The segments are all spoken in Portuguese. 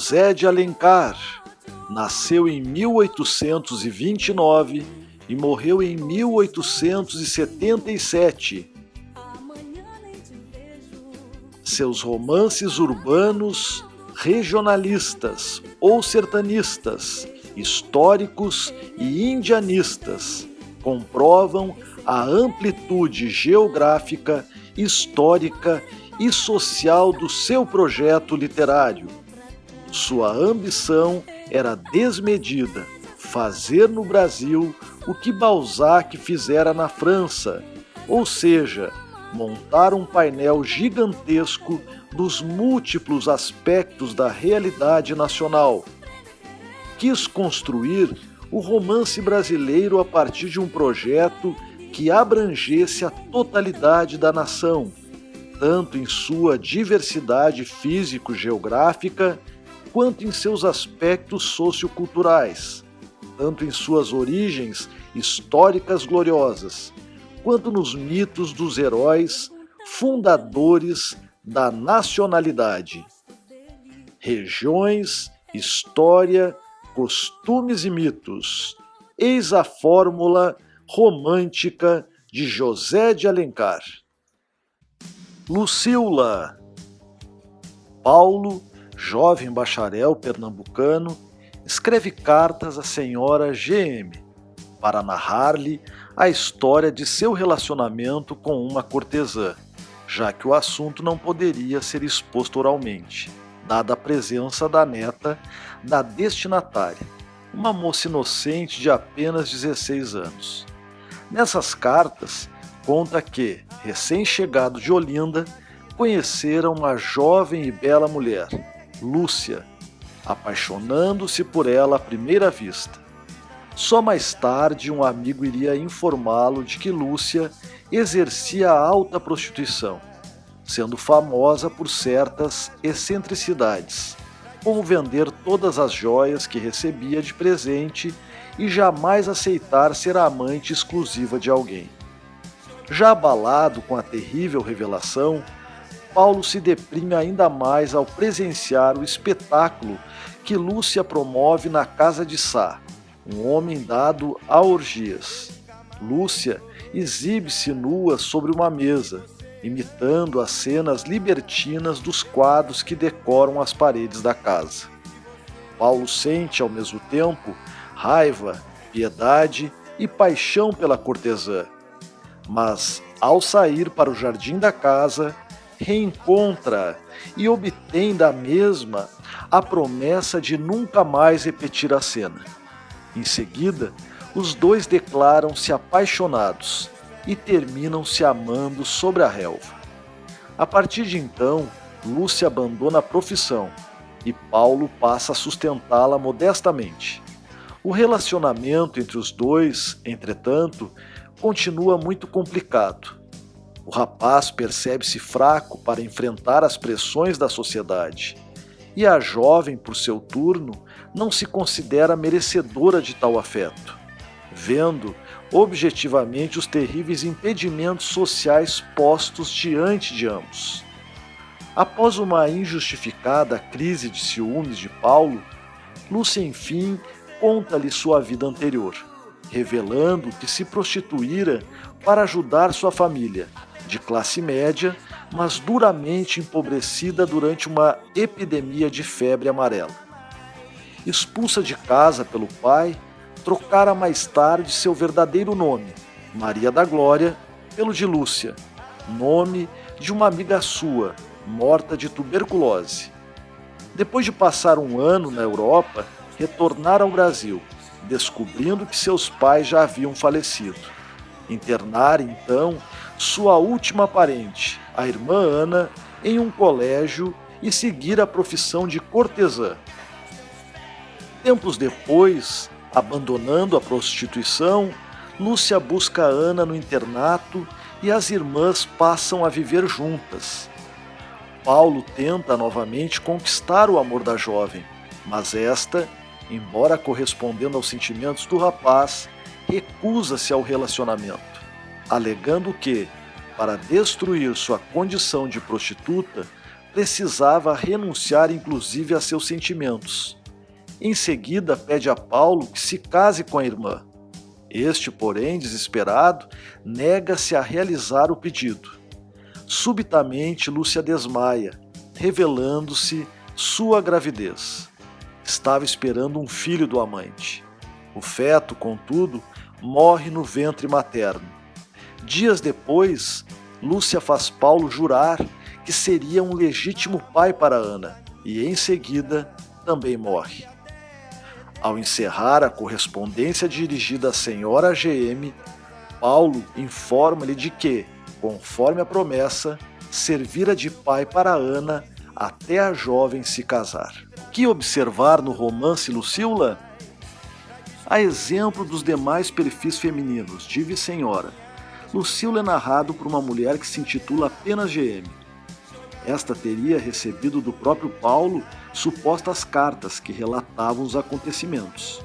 José de Alencar nasceu em 1829 e morreu em 1877. Seus romances urbanos, regionalistas ou sertanistas, históricos e indianistas comprovam a amplitude geográfica, histórica e social do seu projeto literário. Sua ambição era desmedida, fazer no Brasil o que Balzac fizera na França, ou seja, montar um painel gigantesco dos múltiplos aspectos da realidade nacional. Quis construir o romance brasileiro a partir de um projeto que abrangesse a totalidade da nação, tanto em sua diversidade físico-geográfica, quanto em seus aspectos socioculturais, tanto em suas origens históricas gloriosas, quanto nos mitos dos heróis fundadores da nacionalidade. Regiões, história, costumes e mitos. Eis a fórmula romântica de José de Alencar. Lucila. Paulo, jovem bacharel pernambucano, escreve cartas à senhora G.M. para narrar-lhe a história de seu relacionamento com uma cortesã, já que o assunto não poderia ser exposto oralmente, dada a presença da neta da destinatária, uma moça inocente de apenas 16 anos. Nessas cartas, conta que, recém-chegado de Olinda, conhecera uma jovem e bela mulher, Lúcia, apaixonando-se por ela à primeira vista. Só mais tarde um amigo iria informá-lo de que Lúcia exercia a alta prostituição, sendo famosa por certas excentricidades, como vender todas as joias que recebia de presente e jamais aceitar ser a amante exclusiva de alguém. Já abalado com a terrível revelação, Paulo se deprime ainda mais ao presenciar o espetáculo que Lúcia promove na casa de Sá, um homem dado a orgias. Lúcia exibe-se nua sobre uma mesa, imitando as cenas libertinas dos quadros que decoram as paredes da casa. Paulo sente, ao mesmo tempo, raiva, piedade e paixão pela cortesã. Mas, ao sair para o jardim da casa, reencontra e obtém da mesma a promessa de nunca mais repetir a cena. Em seguida, os dois declaram-se apaixonados e terminam se amando sobre a relva. A partir de então, Lúcia abandona a profissão e Paulo passa a sustentá-la modestamente. O relacionamento entre os dois, entretanto, continua muito complicado. O rapaz percebe-se fraco para enfrentar as pressões da sociedade, e a jovem, por seu turno, não se considera merecedora de tal afeto, vendo objetivamente os terríveis impedimentos sociais postos diante de ambos. Após uma injustificada crise de ciúmes de Paulo, Lúcia, enfim, conta-lhe sua vida anterior, revelando que se prostituíra para ajudar sua família, de classe média, mas duramente empobrecida durante uma epidemia de febre amarela. Expulsa de casa pelo pai, trocara mais tarde seu verdadeiro nome, Maria da Glória, pelo de Lúcia, nome de uma amiga sua, morta de tuberculose. Depois de passar um ano na Europa, retornara ao Brasil, descobrindo que seus pais já haviam falecido. Internara, então, sua última parente, a irmã Ana, em um colégio e seguir a profissão de cortesã. Tempos depois, abandonando a prostituição, Lúcia busca Ana no internato e as irmãs passam a viver juntas. Paulo tenta novamente conquistar o amor da jovem, mas esta, embora correspondendo aos sentimentos do rapaz, recusa-se ao relacionamento, alegando que, para destruir sua condição de prostituta, precisava renunciar inclusive a seus sentimentos. Em seguida, pede a Paulo que se case com a irmã. Este, porém, desesperado, nega-se a realizar o pedido. Subitamente, Lúcia desmaia, revelando-se sua gravidez. Estava esperando um filho do amante. O feto, contudo, morre no ventre materno. Dias depois, Lúcia faz Paulo jurar que seria um legítimo pai para Ana e, em seguida, também morre. Ao encerrar a correspondência dirigida à senhora GM, Paulo informa-lhe de que, conforme a promessa, servira de pai para Ana até a jovem se casar. O que observar no romance Lucila? A exemplo dos demais perfis femininos, diva e senhora, Lucila é narrado por uma mulher que se intitula apenas GM. Esta teria recebido do próprio Paulo supostas cartas que relatavam os acontecimentos.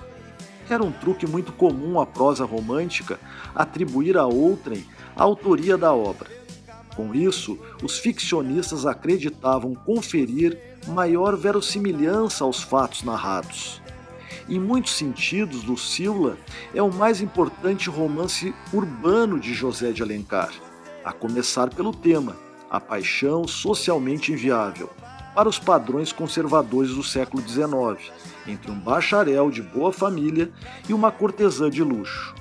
Era um truque muito comum à prosa romântica atribuir a outrem a autoria da obra. Com isso, os ficcionistas acreditavam conferir maior verossimilhança aos fatos narrados. Em muitos sentidos, Lucila é o mais importante romance urbano de José de Alencar, a começar pelo tema, a paixão socialmente inviável, para os padrões conservadores do século XIX, entre um bacharel de boa família e uma cortesã de luxo.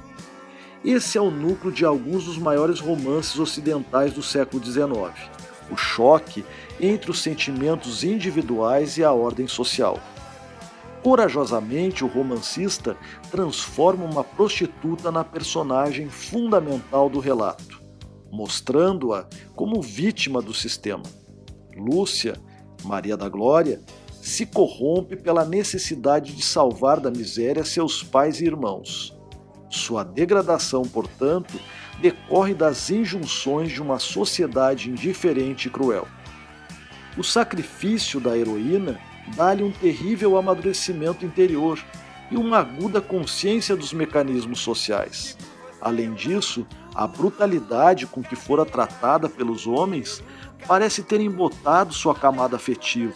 Esse é o núcleo de alguns dos maiores romances ocidentais do século XIX, o choque entre os sentimentos individuais e a ordem social. Corajosamente, o romancista transforma uma prostituta na personagem fundamental do relato, mostrando-a como vítima do sistema. Lúcia, Maria da Glória, se corrompe pela necessidade de salvar da miséria seus pais e irmãos. Sua degradação, portanto, decorre das injunções de uma sociedade indiferente e cruel. O sacrifício da heroína dá-lhe um terrível amadurecimento interior e uma aguda consciência dos mecanismos sociais. Além disso, a brutalidade com que fora tratada pelos homens parece ter embotado sua camada afetiva,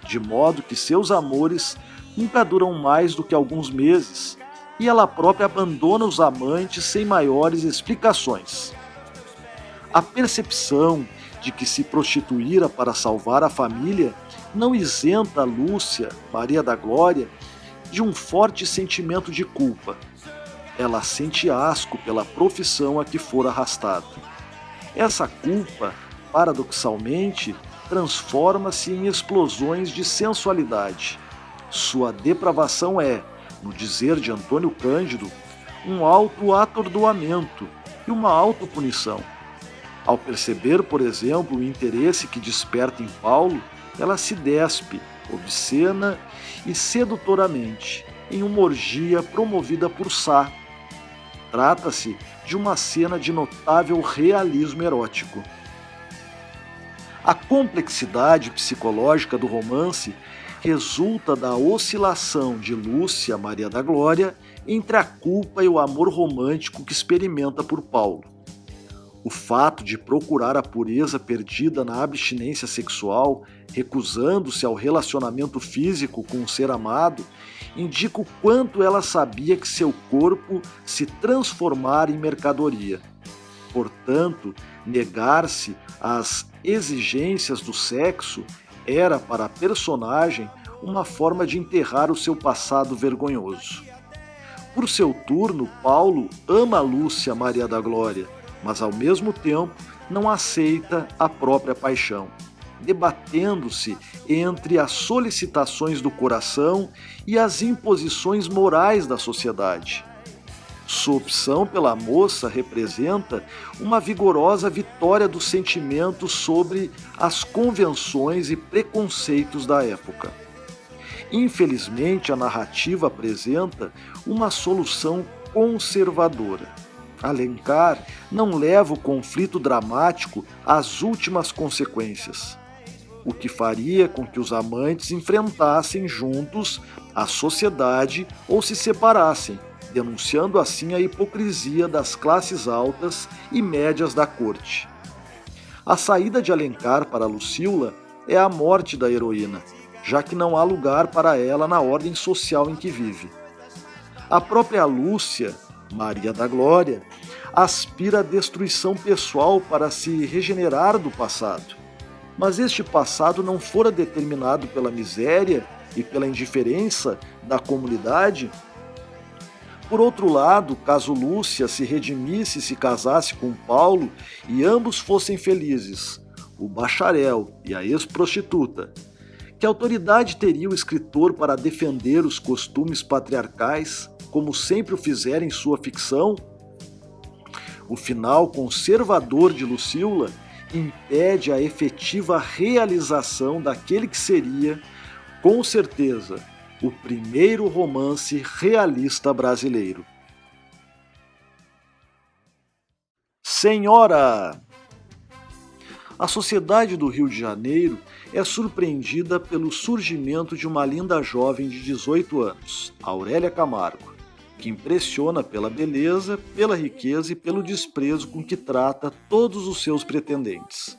de modo que seus amores nunca duram mais do que alguns meses, e ela própria abandona os amantes sem maiores explicações. A percepção de que se prostituíra para salvar a família não isenta Lúcia, Maria da Glória, de um forte sentimento de culpa. Ela sente asco pela profissão a que fora arrastada. Essa culpa, paradoxalmente, transforma-se em explosões de sensualidade. Sua depravação é, no dizer de Antônio Cândido, um auto-atordoamento e uma autopunição. Ao perceber, por exemplo, o interesse que desperta em Paulo, ela se despe, obscena e sedutoramente, em uma orgia promovida por Sá. Trata-se de uma cena de notável realismo erótico. A complexidade psicológica do romance resulta da oscilação de Lúcia, Maria da Glória, entre a culpa e o amor romântico que experimenta por Paulo. O fato de procurar a pureza perdida na abstinência sexual, recusando-se ao relacionamento físico com um ser amado, indica o quanto ela sabia que seu corpo se transformara em mercadoria. Portanto, negar-se às exigências do sexo era para a personagem uma forma de enterrar o seu passado vergonhoso. Por seu turno, Paulo ama Lúcia, Maria da Glória, mas ao mesmo tempo não aceita a própria paixão, debatendo-se entre as solicitações do coração e as imposições morais da sociedade. Sua opção pela moça representa uma vigorosa vitória dos sentimentos sobre as convenções e preconceitos da época. Infelizmente, a narrativa apresenta uma solução conservadora. Alencar não leva o conflito dramático às últimas consequências, o que faria com que os amantes enfrentassem juntos a sociedade ou se separassem, denunciando assim a hipocrisia das classes altas e médias da corte. A saída de Alencar para Lucila é a morte da heroína, já que não há lugar para ela na ordem social em que vive. A própria Lúcia, Maria da Glória, aspira à destruição pessoal para se regenerar do passado. Mas este passado não fora determinado pela miséria e pela indiferença da comunidade? Por outro lado, caso Lúcia se redimisse e se casasse com Paulo e ambos fossem felizes, o bacharel e a ex-prostituta, que autoridade teria o escritor para defender os costumes patriarcais, como sempre o fizera em sua ficção? O final conservador de Lucília impede a efetiva realização daquele que seria, com certeza, o primeiro romance realista brasileiro. Senhora! A sociedade do Rio de Janeiro é surpreendida pelo surgimento de uma linda jovem de 18 anos, Aurélia Camargo, que impressiona pela beleza, pela riqueza e pelo desprezo com que trata todos os seus pretendentes.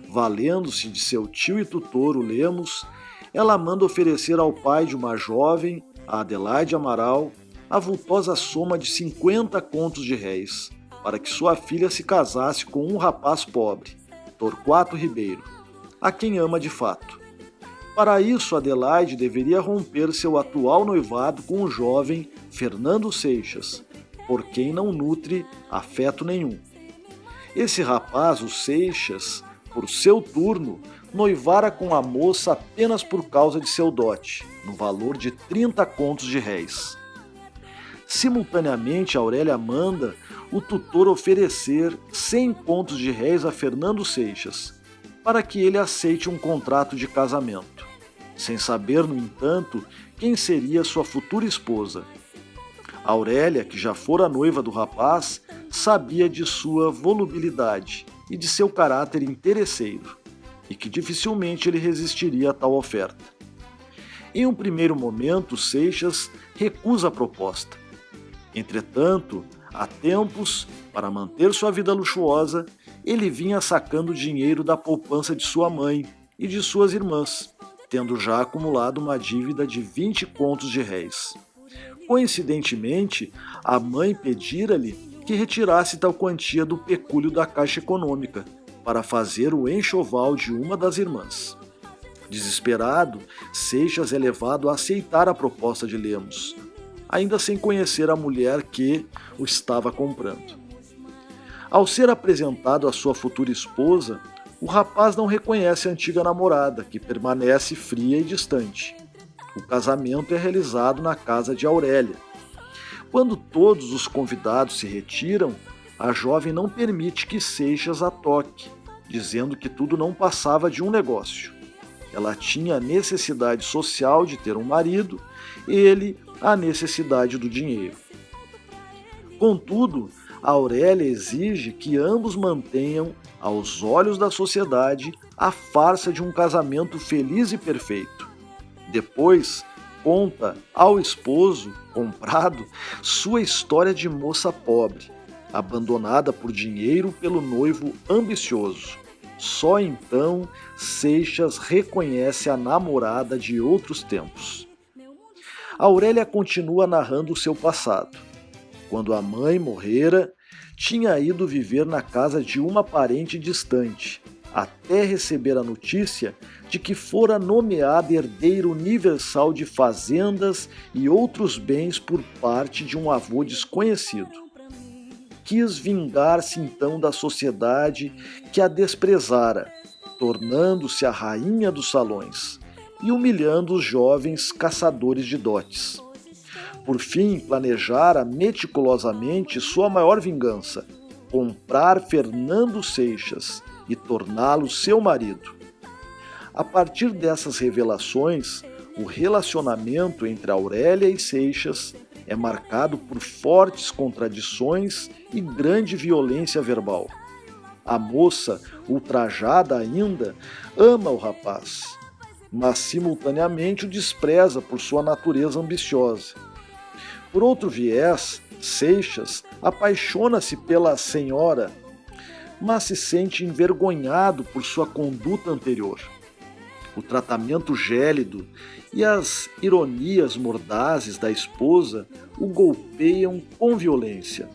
Valendo-se de seu tio e tutor, o Lemos, ela manda oferecer ao pai de uma jovem, a Adelaide Amaral, a vultosa soma de 50 contos de réis, para que sua filha se casasse com um rapaz pobre, Torquato Ribeiro, a quem ama de fato. Para isso, Adelaide deveria romper seu atual noivado com o jovem Fernando Seixas, por quem não nutre afeto nenhum. Esse rapaz, o Seixas, por seu turno, noivara com a moça apenas por causa de seu dote, no valor de 30 contos de réis. Simultaneamente, Aurélia manda o tutor oferecer 100 contos de réis a Fernando Seixas, para que ele aceite um contrato de casamento, sem saber, no entanto, quem seria sua futura esposa. Aurélia, que já fora noiva do rapaz, sabia de sua volubilidade e de seu caráter interesseiro, e que dificilmente ele resistiria a tal oferta. Em um primeiro momento, Seixas recusa a proposta. Entretanto, há tempos, para manter sua vida luxuosa, ele vinha sacando dinheiro da poupança de sua mãe e de suas irmãs, tendo já acumulado uma dívida de 20 contos de réis. Coincidentemente, a mãe pedira-lhe que retirasse tal quantia do pecúlio da Caixa Econômica para fazer o enxoval de uma das irmãs. Desesperado, Seixas é levado a aceitar a proposta de Lemos, ainda sem conhecer a mulher que o estava comprando. Ao ser apresentado à sua futura esposa, o rapaz não reconhece a antiga namorada, que permanece fria e distante. O casamento é realizado na casa de Aurélia. Quando todos os convidados se retiram, a jovem não permite que Seixas a toque, dizendo que tudo não passava de um negócio. Ela tinha a necessidade social de ter um marido, ele a necessidade do dinheiro. Contudo, Aurélia exige que ambos mantenham, aos olhos da sociedade, a farsa de um casamento feliz e perfeito. Depois, conta ao esposo, comprado, sua história de moça pobre, abandonada por dinheiro pelo noivo ambicioso. Só então Seixas reconhece a namorada de outros tempos. Aurélia continua narrando o seu passado. Quando a mãe morrera, tinha ido viver na casa de uma parente distante, até receber a notícia de que fora nomeada herdeira universal de fazendas e outros bens por parte de um avô desconhecido. Quis vingar-se então da sociedade que a desprezara, tornando-se a rainha dos salões e humilhando os jovens caçadores de dotes. Por fim, planejara meticulosamente sua maior vingança: comprar Fernando Seixas e torná-lo seu marido. A partir dessas revelações, o relacionamento entre Aurélia e Seixas é marcado por fortes contradições e grande violência verbal. A moça, ultrajada ainda, ama o rapaz, mas simultaneamente o despreza por sua natureza ambiciosa. Por outro viés, Seixas apaixona-se pela senhora, mas se sente envergonhado por sua conduta anterior. O tratamento gélido e as ironias mordazes da esposa o golpeiam com violência.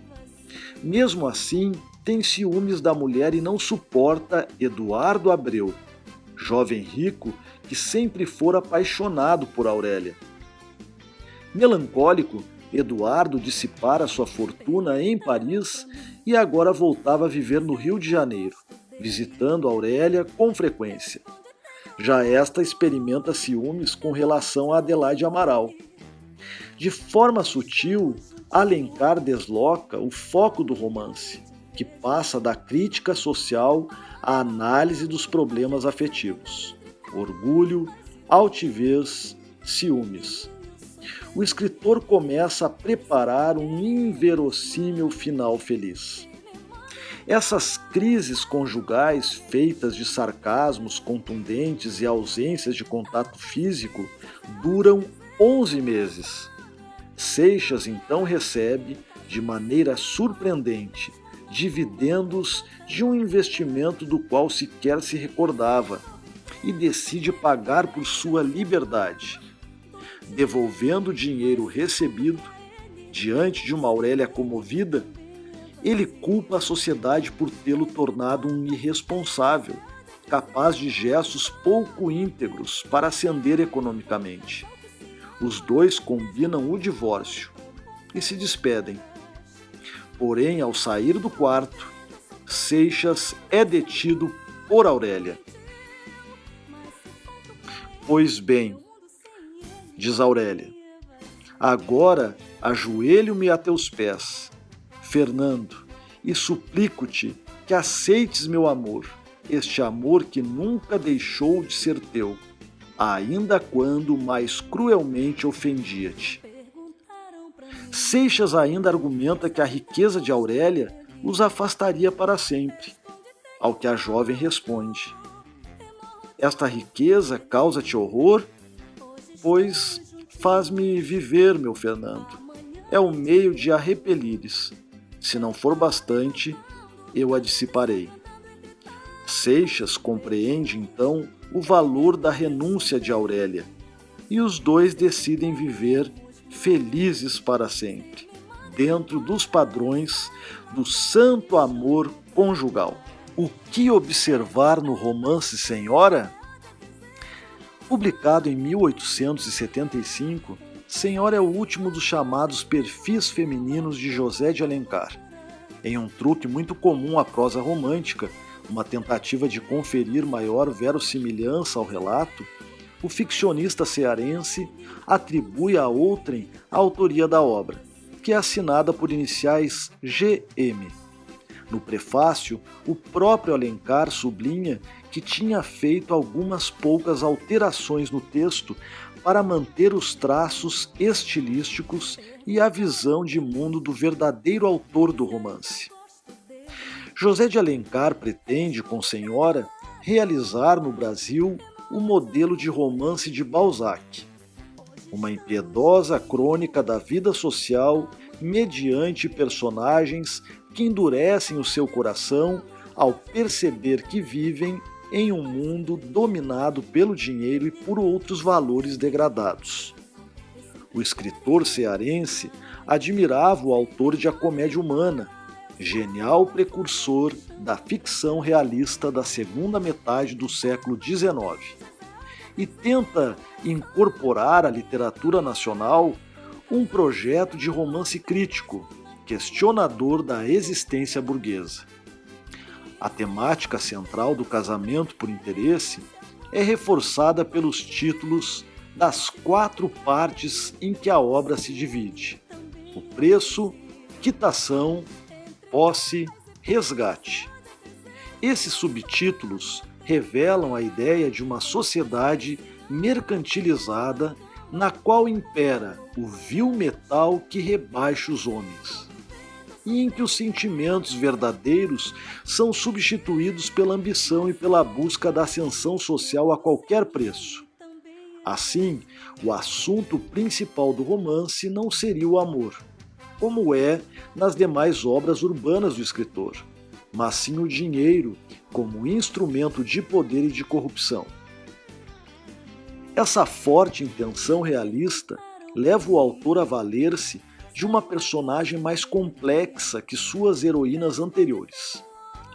Mesmo assim, tem ciúmes da mulher e não suporta Eduardo Abreu, jovem rico que sempre fora apaixonado por Aurélia. Melancólico, Eduardo dissipara sua fortuna em Paris e agora voltava a viver no Rio de Janeiro, visitando Aurélia com frequência. Já esta experimenta ciúmes com relação a Adelaide Amaral. De forma sutil, Alencar desloca o foco do romance, que passa da crítica social à análise dos problemas afetivos: orgulho, altivez, ciúmes. O escritor começa a preparar um inverossímil final feliz. Essas crises conjugais feitas de sarcasmos contundentes e ausências de contato físico duram 11 meses. Seixas então recebe, de maneira surpreendente, dividendos de um investimento do qual sequer se recordava e decide pagar por sua liberdade. Devolvendo o dinheiro recebido, diante de uma Aurélia comovida, ele culpa a sociedade por tê-lo tornado um irresponsável, capaz de gestos pouco íntegros para ascender economicamente. Os dois combinam o divórcio e se despedem. Porém, ao sair do quarto, Seixas é detido por Aurélia. Pois bem, diz Aurélia, agora ajoelho-me a teus pés, Fernando, e suplico-te que aceites meu amor, este amor que nunca deixou de ser teu, ainda quando mais cruelmente ofendia-te. Seixas ainda argumenta que a riqueza de Aurélia os afastaria para sempre, ao que a jovem responde: esta riqueza causa-te horror? Pois faz-me viver, meu Fernando. É o meio de a repelires. Se não for bastante, eu a dissiparei. Seixas compreende, então, o valor da renúncia de Aurélia, e os dois decidem viver felizes para sempre, dentro dos padrões do santo amor conjugal. O que observar no romance Senhora? Publicado em 1875, Senhora é o último dos chamados perfis femininos de José de Alencar. Em um truque muito comum à prosa romântica, uma tentativa de conferir maior verossimilhança ao relato, o ficcionista cearense atribui a outrem a autoria da obra, que é assinada por iniciais GM. No prefácio, o próprio Alencar sublinha que tinha feito algumas poucas alterações no texto para manter os traços estilísticos e a visão de mundo do verdadeiro autor do romance. José de Alencar pretende, com Senhora, realizar no Brasil o modelo de romance de Balzac, uma impiedosa crônica da vida social mediante personagens que endurecem o seu coração ao perceber que vivem em um mundo dominado pelo dinheiro e por outros valores degradados. O escritor cearense admirava o autor de A Comédia Humana, genial precursor da ficção realista da segunda metade do século XIX, e tenta incorporar à literatura nacional um projeto de romance crítico, questionador da existência burguesa. A temática central do casamento por interesse é reforçada pelos títulos das 4 partes em que a obra se divide: o preço, quitação, posse, resgate. Esses subtítulos revelam a ideia de uma sociedade mercantilizada na qual impera o vil metal que rebaixa os homens, e em que os sentimentos verdadeiros são substituídos pela ambição e pela busca da ascensão social a qualquer preço. Assim, o assunto principal do romance não seria o amor, como é nas demais obras urbanas do escritor, mas sim o dinheiro como instrumento de poder e de corrupção. Essa forte intenção realista leva o autor a valer-se de uma personagem mais complexa que suas heroínas anteriores.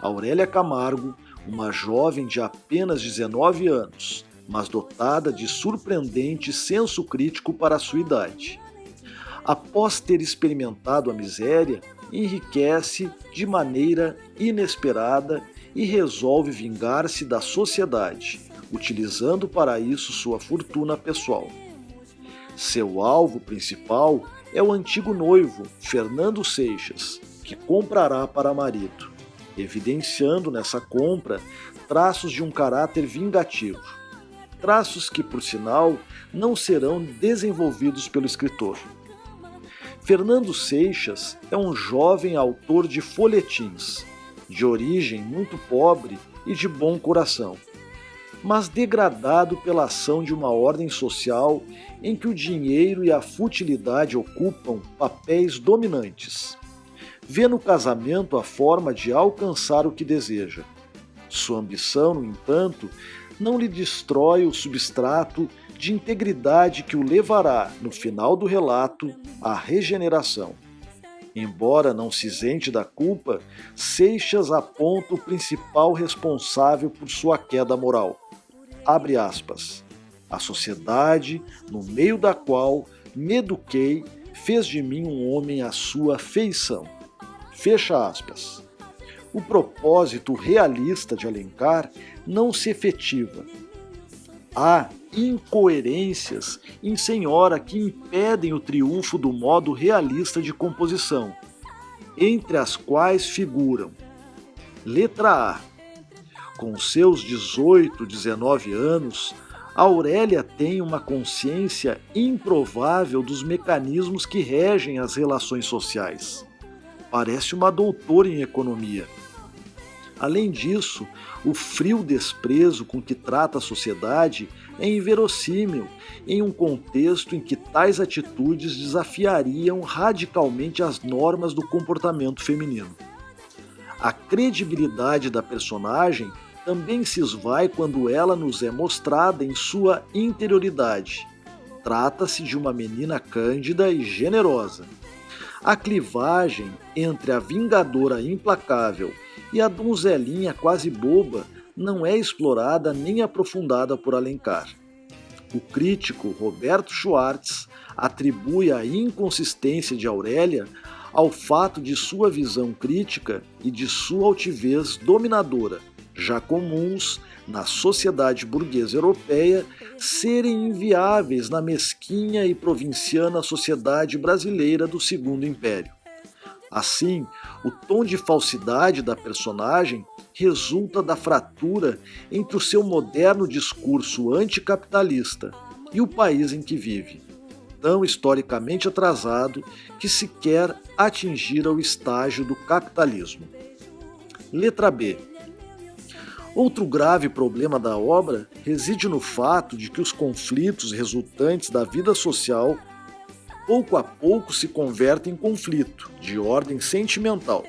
Aurélia Camargo, uma jovem de apenas 19 anos, mas dotada de surpreendente senso crítico para a sua idade. Após ter experimentado a miséria, enriquece de maneira inesperada e resolve vingar-se da sociedade, utilizando para isso sua fortuna pessoal. Seu alvo principal é o antigo noivo, Fernando Seixas, que comprará para marido, evidenciando nessa compra traços de um caráter vingativo. Traços que, por sinal, não serão desenvolvidos pelo escritor. Fernando Seixas é um jovem autor de folhetins, de origem muito pobre e de bom coração, mas degradado pela ação de uma ordem social em que o dinheiro e a futilidade ocupam papéis dominantes. Vê no casamento a forma de alcançar o que deseja. Sua ambição, no entanto, não lhe destrói o substrato de integridade que o levará, no final do relato, à regeneração. Embora não se isente da culpa, Seixas aponta o principal responsável por sua queda moral. Abre aspas. A sociedade, no meio da qual me eduquei, fez de mim um homem à sua feição. Fecha aspas. O propósito realista de Alencar não se efetiva. Há incoerências em Senhora que impedem o triunfo do modo realista de composição, entre as quais figuram: letra A. Com seus 18, 19 anos, Aurélia tem uma consciência improvável dos mecanismos que regem as relações sociais. Parece uma doutora em economia. Além disso, o frio desprezo com que trata a sociedade é inverossímil em um contexto em que tais atitudes desafiariam radicalmente as normas do comportamento feminino. A credibilidade da personagem também se esvai quando ela nos é mostrada em sua interioridade. Trata-se de uma menina cândida e generosa. A clivagem entre a vingadora implacável e a donzelinha quase boba não é explorada nem aprofundada por Alencar. O crítico Roberto Schwartz atribui a inconsistência de Aurélia ao fato de sua visão crítica e de sua altivez dominadora, já comuns na sociedade burguesa europeia, serem inviáveis na mesquinha e provinciana sociedade brasileira do Segundo Império. Assim, o tom de falsidade da personagem resulta da fratura entre o seu moderno discurso anticapitalista e o país em que vive, tão historicamente atrasado que sequer atingira o estágio do capitalismo. Letra B. Outro grave problema da obra reside no fato de que os conflitos resultantes da vida social pouco a pouco se convertem em conflito de ordem sentimental.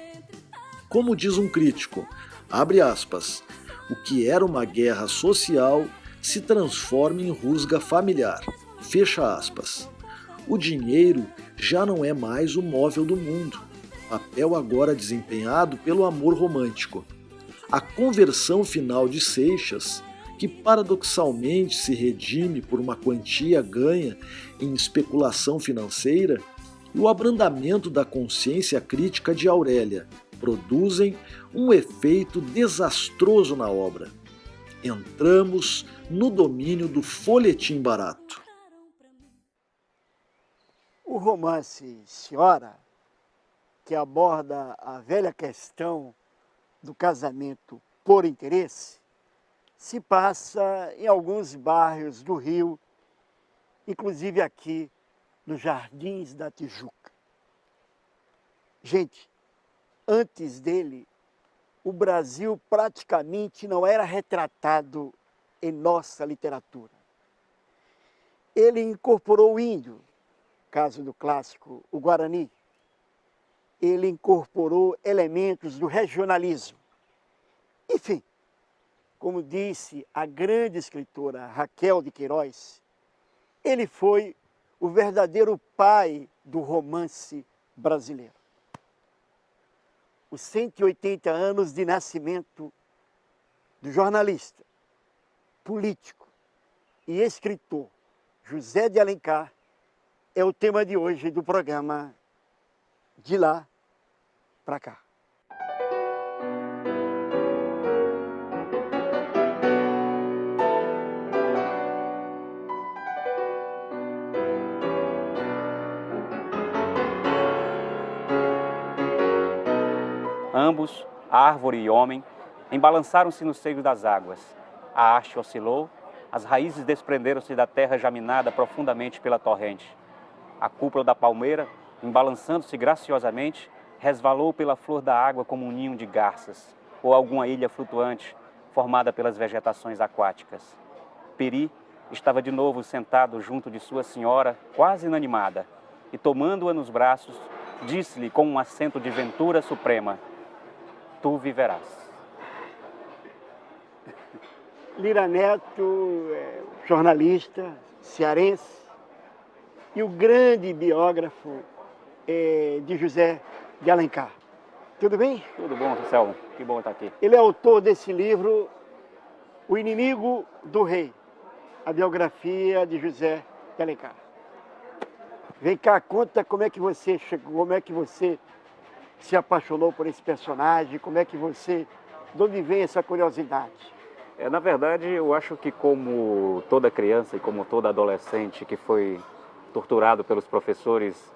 Como diz um crítico, abre aspas, o que era uma guerra social se transforma em rusga familiar, fecha aspas. O dinheiro já não é mais o móvel do mundo, papel agora desempenhado pelo amor romântico. A conversão final de Seixas, que paradoxalmente se redime por uma quantia ganha em especulação financeira, e o abrandamento da consciência crítica de Aurélia produzem um efeito desastroso na obra. Entramos no domínio do folhetim barato. O romance Senhora, que aborda a velha questão do casamento por interesse, se passa em alguns bairros do Rio, inclusive aqui nos Jardins da Tijuca. Gente, antes dele, o Brasil praticamente não era retratado em nossa literatura. Ele incorporou o índio, caso do clássico o Guarani. Ele incorporou elementos do regionalismo. Enfim, como disse a grande escritora Raquel de Queiroz, ele foi o verdadeiro pai do romance brasileiro. Os 180 anos de nascimento do jornalista, político e escritor José de Alencar é o tema de hoje do programa De Lá Pra Cá. Ambos, árvore e homem, embalançaram-se no seio das águas. A haste oscilou, as raízes desprenderam-se da terra jaminada profundamente pela torrente. A cúpula da palmeira, embalançando-se graciosamente, resvalou pela flor da água como um ninho de garças, ou alguma ilha flutuante, formada pelas vegetações aquáticas. Peri estava de novo sentado junto de sua senhora, quase inanimada, e tomando-a nos braços, disse-lhe com um acento de ventura suprema: tu viverás. Lira Neto é jornalista cearense e o grande biógrafo de José de Alencar. Tudo bem? Tudo bom, Anselmo? Que bom estar aqui. Ele é autor desse livro, O Inimigo do Rei, a biografia de José de Alencar. Vem cá, conta como é que você chegou, como é que você se apaixonou por esse personagem, de onde vem essa curiosidade? Na verdade, eu acho que como toda criança e como todo adolescente que foi torturado pelos professores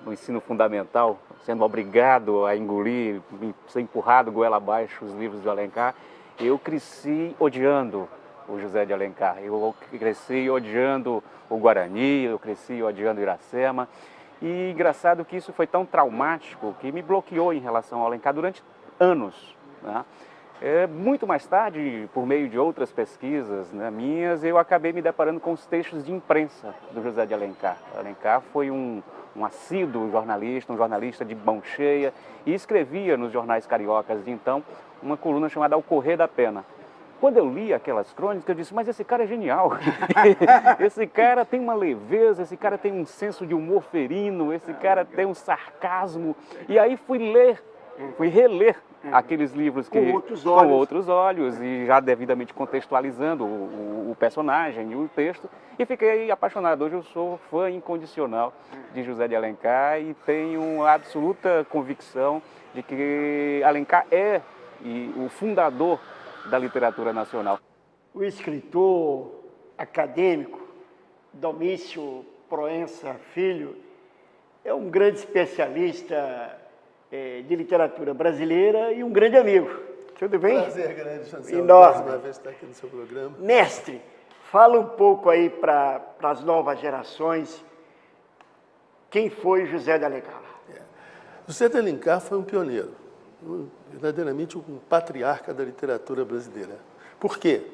no ensino fundamental, sendo obrigado a engolir, ser empurrado goela abaixo os livros de Alencar, eu cresci odiando o José de Alencar. Eu cresci odiando o Guarani, eu cresci odiando Iracema. E engraçado que isso foi tão traumático que me bloqueou em relação ao Alencar durante anos, né? Muito mais tarde, por meio de outras pesquisas, né, minhas, eu acabei me deparando com os textos de imprensa do José de Alencar. Alencar foi um assíduo jornalista, um jornalista de mão cheia, e escrevia nos jornais cariocas de então uma coluna chamada Ao Correr da Pena. Quando eu li aquelas crônicas, eu disse, mas esse cara é genial, esse cara tem uma leveza, esse cara tem um senso de humor ferino, esse cara tem um sarcasmo. E aí fui reler aqueles livros com outros olhos e já devidamente contextualizando o personagem e o texto, e fiquei apaixonado. Hoje eu sou fã incondicional de José de Alencar e tenho absoluta convicção de que Alencar é o fundador da literatura nacional. O escritor acadêmico Domício Proença Filho é um grande especialista de literatura brasileira e um grande amigo. Tudo bem? Prazer grande, Chancel. Enorme. Mais uma vez estar aqui no seu programa. Mestre, fala um pouco aí para as novas gerações quem foi José de Alencar. José de Alencar foi um pioneiro, verdadeiramente um patriarca da literatura brasileira. Por quê?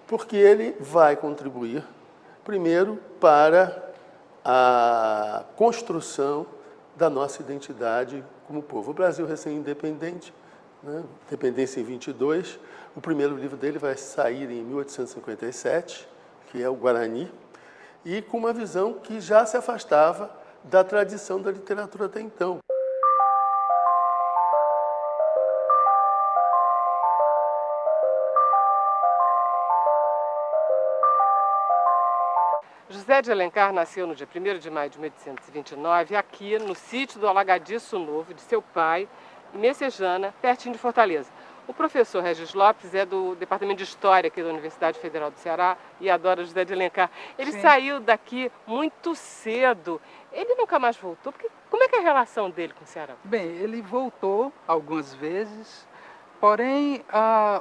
Porque ele vai contribuir, primeiro, para a construção da nossa identidade como povo. O Brasil recém-independente, né? Independência em 22, o primeiro livro dele vai sair em 1857, que é o Guarani, e com uma visão que já se afastava da tradição da literatura até então. José de Alencar nasceu no dia 1º de maio de 1829, aqui no sítio do Alagadiço Novo, de seu pai, em Messejana, pertinho de Fortaleza. O professor Regis Lopes é do Departamento de História aqui da Universidade Federal do Ceará e adora José de Alencar. Ele saiu daqui muito cedo. Ele nunca mais voltou. Como é que é a relação dele com o Ceará? Bem, ele voltou algumas vezes, porém,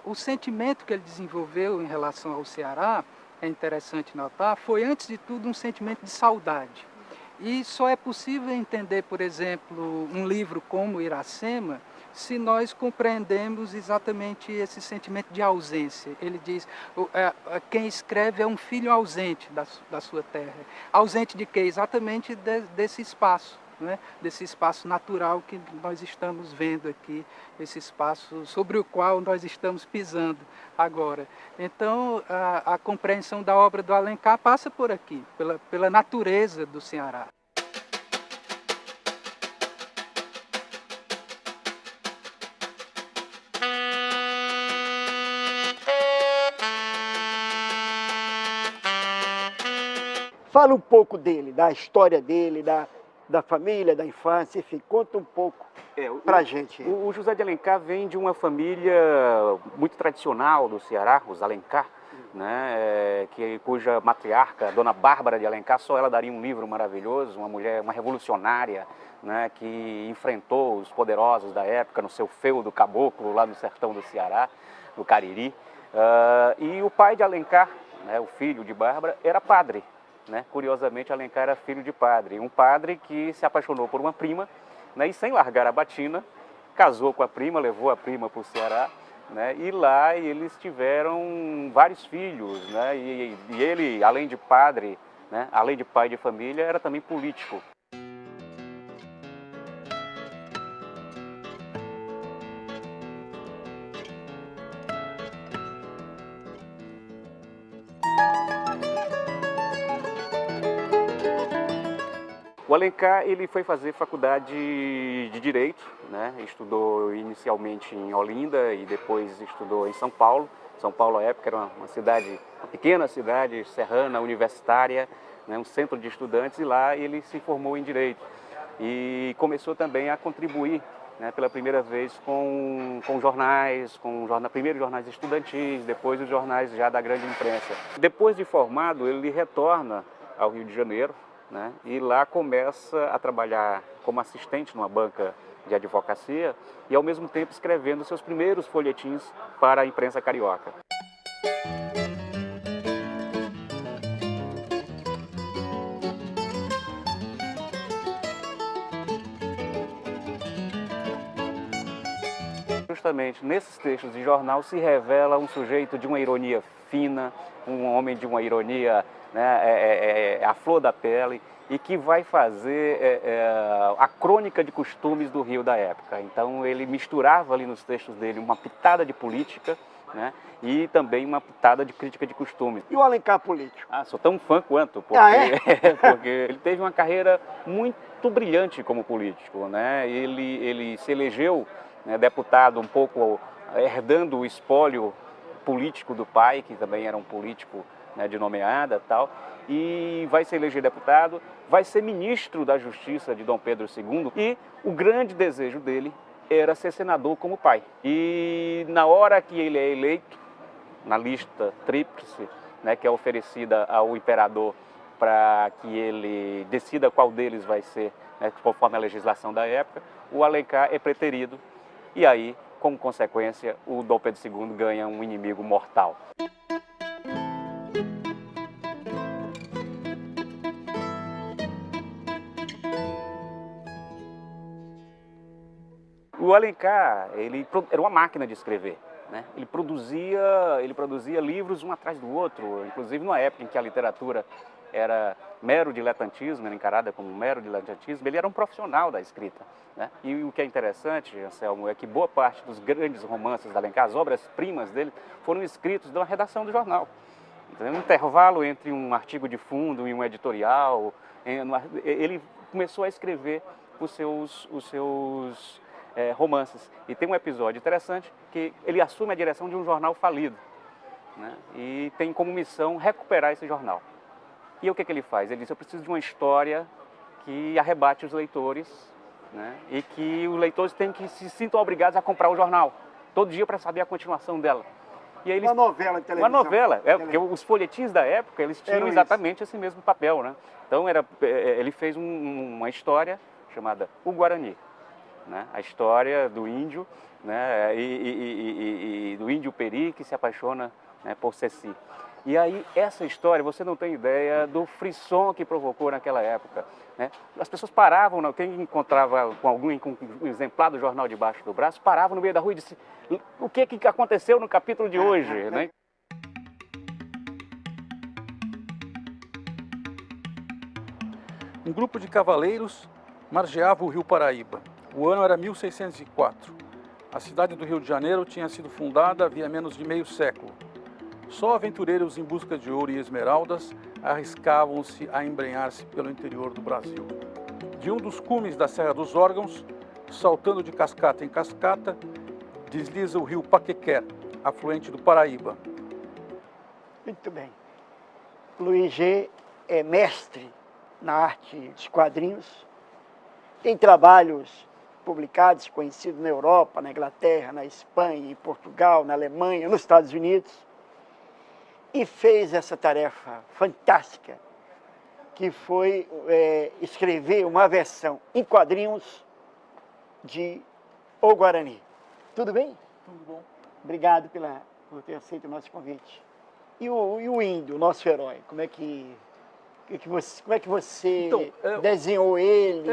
o sentimento que ele desenvolveu em relação ao Ceará, é interessante notar, foi antes de tudo um sentimento de saudade. E só é possível entender, por exemplo, um livro como Iracema, se nós compreendemos exatamente esse sentimento de ausência. Ele diz, quem escreve é um filho ausente da sua terra. Ausente de quê? Exatamente desse espaço, né, desse espaço natural que nós estamos vendo aqui, esse espaço sobre o qual nós estamos pisando agora. Então, a compreensão da obra do Alencar passa por aqui, pela natureza do Ceará. Fala um pouco dele, da história dele, da família, da infância, enfim, conta um pouco pra gente. O José de Alencar vem de uma família muito tradicional do Ceará, os Alencar, né, cuja matriarca, Dona Bárbara de Alencar, só ela daria um livro maravilhoso, uma mulher, uma revolucionária, né, que enfrentou os poderosos da época no seu feudo caboclo lá no sertão do Ceará, no Cariri. E o pai de Alencar, né, o filho de Bárbara, era padre. Né? Curiosamente, Alencar era filho de padre, um padre que se apaixonou por uma prima, né, e sem largar a batina, casou com a prima, levou a prima para o Ceará, né, e lá eles tiveram vários filhos, né, e ele, além de padre, né, além de pai de família, era também político. O Alencar, ele foi fazer faculdade de Direito, né? Estudou inicialmente em Olinda e depois estudou em São Paulo. São Paulo, à época, era uma cidade, uma pequena cidade serrana, universitária, né? Um centro de estudantes, e lá ele se formou em Direito. E começou também a contribuir, né, pela primeira vez com jornais, primeiro jornais estudantis, depois os jornais já da grande imprensa. Depois de formado, ele retorna ao Rio de Janeiro, né, e lá começa a trabalhar como assistente numa banca de advocacia e, ao mesmo tempo, escrevendo seus primeiros folhetins para a imprensa carioca. Justamente nesses textos de jornal se revela um sujeito de uma ironia fina, um homem de uma ironia, né, a flor da pele, e que vai fazer a crônica de costumes do Rio da época. Então ele misturava ali nos textos dele uma pitada de política, né, e também uma pitada de crítica de costumes. E o Alencar político? Sou tão fã quanto, porque, porque ele teve uma carreira muito brilhante como político, né? Ele se elegeu, né, deputado um pouco herdando o espólio político do pai, que também era um político, né, de nomeada e tal, e vai se eleger deputado, vai ser ministro da Justiça de Dom Pedro II, e o grande desejo dele era ser senador como pai. E na hora que ele é eleito, na lista tríplice, né, que é oferecida ao imperador para que ele decida qual deles vai ser, né, conforme a legislação da época, o Alencar é preterido, e aí, como consequência, o Dom Pedro II ganha um inimigo mortal. O Alencar, ele era uma máquina de escrever, né? Ele produzia livros um atrás do outro, inclusive numa época em que a literatura era mero diletantismo, era encarada como mero diletantismo, ele era um profissional da escrita, né? E o que é interessante, Anselmo, é que boa parte dos grandes romances da Alencar, as obras-primas dele, foram escritos na redação do jornal. Então, um intervalo entre um artigo de fundo e um editorial, ele começou a escrever os seus romances. E tem um episódio interessante que ele assume a direção de um jornal falido, né? E tem como missão recuperar esse jornal. E o que ele faz? Ele diz: eu preciso de uma história que arrebate os leitores, né? E que os leitores se sintam obrigados a comprar o jornal todo dia para saber a continuação dela. E aí uma novela de televisão. Uma novela, porque os folhetins da época, eles tinham exatamente esse mesmo papel, né? Então ele fez uma história chamada O Guarani, né? A história do índio, né? E do índio Peri que se apaixona, né, por Ceci. E aí essa história, você não tem ideia do frisson que provocou naquela época, né? As pessoas paravam, quem encontrava com algum com um exemplar do jornal debaixo do braço, paravam no meio da rua e disse: o que aconteceu no capítulo de hoje, né? Um grupo de cavaleiros margeava o rio Paraíba. O ano era 1604. A cidade do Rio de Janeiro tinha sido fundada havia menos de meio século. Só aventureiros em busca de ouro e esmeraldas arriscavam-se a embrenhar-se pelo interior do Brasil. De um dos cumes da Serra dos Órgãos, saltando de cascata em cascata, desliza o rio Paquequer, afluente do Paraíba. Muito bem. Luiz G. é mestre na arte dos quadrinhos, tem trabalhos publicados, conhecidos na Europa, na Inglaterra, na Espanha, em Portugal, na Alemanha, nos Estados Unidos, e fez essa tarefa fantástica, que foi escrever uma versão em quadrinhos de O Guarani. Tudo bem? Tudo bom. Obrigado por ter aceito o nosso convite. E o índio, o nosso herói, como é que você então, desenhou ele?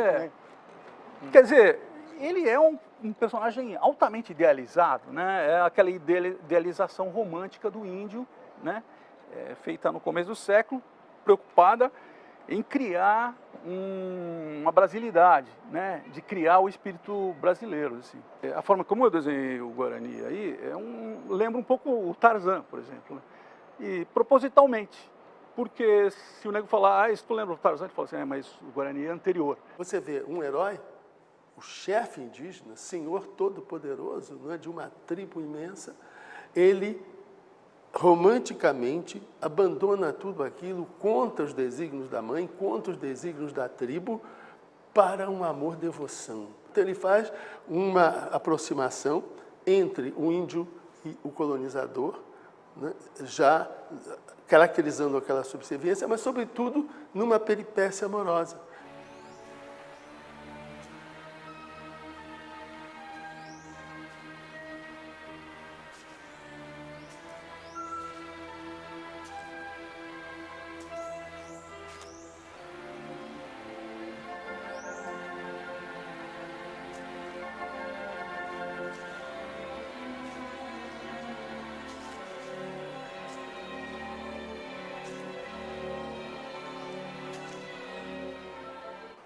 Quer dizer, ele é um personagem altamente idealizado, né? É aquela idealização romântica do índio, né? Feita no começo do século, preocupada em criar uma brasilidade, né? De criar o espírito brasileiro. Assim. A forma como eu desenhei o Guarani aí lembra um pouco o Tarzan, por exemplo, né? E propositalmente, porque se o nego falar, se tu lembra do Tarzan, ele fala assim, mas o Guarani é anterior. Você vê um herói, o chefe indígena, senhor todo-poderoso, não é, de uma tribo imensa, ele romanticamente abandona tudo aquilo contra os desígnios da mãe, contra os desígnios da tribo, para um amor-devoção. Então ele faz uma aproximação entre o índio e o colonizador, né, já caracterizando aquela subserviência, mas sobretudo numa peripécia amorosa.